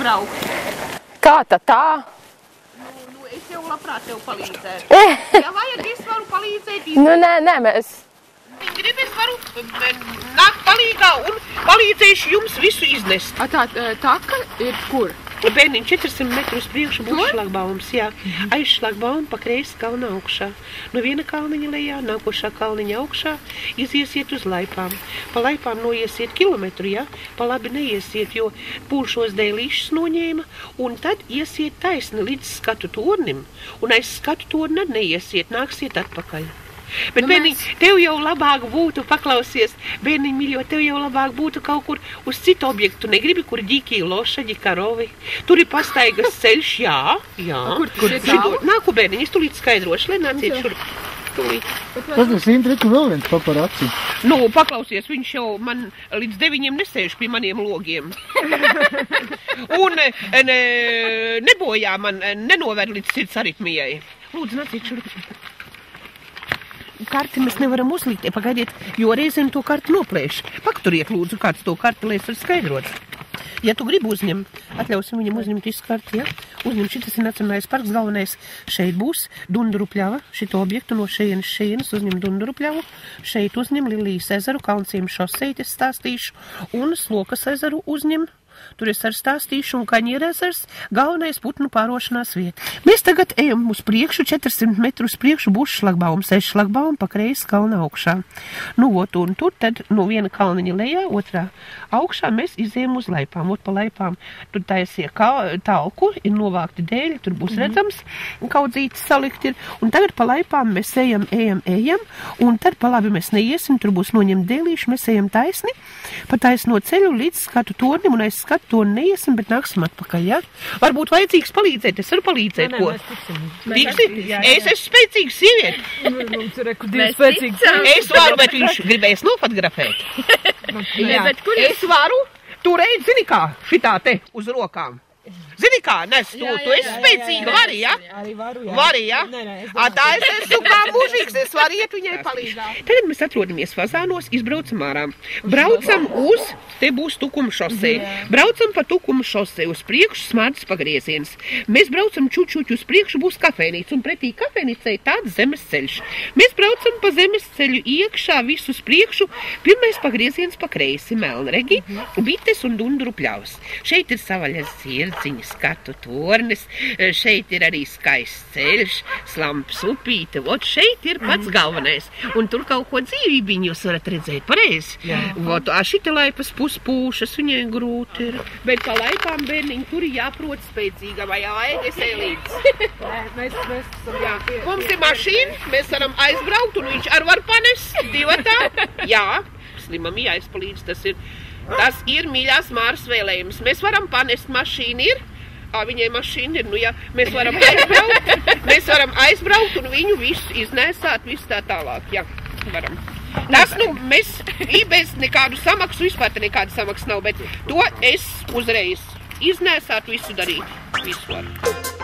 braukt. Kā tā? Nu, es jau labprāt tev palīdzētu. Ja vajag, es varu palīdzēt. Nu, nē, mēs... Viņi grib, es varu nākt palīgā un palīdzēšu jums visu iznest. Tā taka ir kur? Bērniņ 400 metrus priekšu būs šlagbaums, jā. Aiz šlagbaumu pa kreisi kalna augšā. No viena kalniņa lejā, nākošā kalniņa augšā, iziesiet uz laipām. Pa laipām noiesiet kilometru, jā. Pa labi neiesiet, jo pūšos dēlīšas noņēma, un tad iesiet taisni līdz skatu tornim, un aiz skatu torni neiesiet, nāksiet atpakaļ. Bet, bērniņ, tev jau labāk būtu, paklausies, bērniņ, mīļo, tev jau labāk būtu kaut kur uz citu objektu. Negribi, kur ģikī lošaģi, karovi. Tur ir pastaigas ceļš, jā. Kur ir tālu? Nāku, bērniņ, es tulīt skaidrošu, lai nāciet šurp. Tulīt. Tas ir Sintreku vēl viens paparaci. Nu, paklausies, viņš jau man līdz 9 nesēž pie maniem logiem. Un nebojā man, nenovēr līdz sirds aritmijai. Lūdzu, nāciet šurp. Karti mēs nevaram uzlikt, pagaidiet, jo reizēm to karti noplēš. Pakturiet, lūdzu, kāds to karti, lai es varu skaidrot. Ja tu gribi uzņem, atļausim viņam uzņemt visu karti, ja? Uzņem, šitas ir Nacionālais parks, galvenais šeit būs Dunduru pļava, šito objektu no šeienes uzņem Dunduru pļavu, šeit uzņem Lilijas ezeru, Kalnciem šoseiti es stāstīšu, un Slokas ezeru uzņem. Tur es ar stāstīšu un Kaņiera ezers, galvenais putnu pārošanās vieta. Mēs tagad ejam uz priekšu, 400 metrus priekšu būs šlagbaums, aiz šlagbauma pa kreisi kalna augšā. Nu, un tur tad no viena kalniņa lejā, otrā augšā mēs izējam uz laipām. Pa laipām tur taisie talku, ir novākti dēļi, tur būs redzams, kaudzītis salikt ir. Un tagad pa laipām mēs ejam, un tad pa labi mēs neiesim, tur būs noņemt dēlīši, mēs ejam taisni, pa taisno ceļu līdz skatu tornim un aiz skatu to neiesim, bet nāksim atpakaļ, jā? Varbūt vajadzīgs palīdzēt, es varu palīdzēt, ko? Tiksi? Es esmu spēcīga sieviete. Es varu, bet viņš gribēs nofotografēt. Es varu turēt, zini kā, šitā te uz rokām. Zini kā, nes to, tu esi spēcīga, vari, ja? Arī varu, jā. Vari, ja? Tā es esmu kā mūžīgs, es varu iet viņai palīdzēt. Tagad mēs atrodamies Fazānos, izbraucam ārā. Braucam uz, te būs Tukuma šosei. Braucam pa Tukuma šosei, uz priekšu smārdas pagrieziens. Mēs braucam čučuķi uz priekšu, būs kafejnīca, un pretī kafejnīcai tāds zemes ceļš. Mēs braucam pa zemes ceļu iekšā, visus priekšu, pirmais pagrieziens pa kreisi, Melnregi, Bites un Dunduru pļavas. Šeit ir Savaļas Zieldziņas skatu tornis, šeit ir arī skaists ceļš, Slampas upīte, vot šeit ir pats galvenais. Un tur kaut ko dzīvībiņu jūs varat redzēt, pareizi. Vot, šita laipas puspūšas, viņai grūti ir. Bet pa laipām, bērniņi, tur ir jāprot spēcīga, vai jāvajag, es eju līdz. Mums ir mašīna, mēs varam aizbraukt, un viņš ar var panest divatā. Jā, slimam jāizpalīdz, tas ir mīļās Māras vēlējums. Mēs varam panest, mašīna ir. Viņai mašīna ir, nu jā, mēs varam aizbraukt un viņu visu iznēsāt, visu tā tālāk, jā, varam. Tas, nu, mēs bez nekādu samaksu, vispār te nekāda samaksa nav, bet to es uzreiz iznēsāt, visu darīt, visu varu.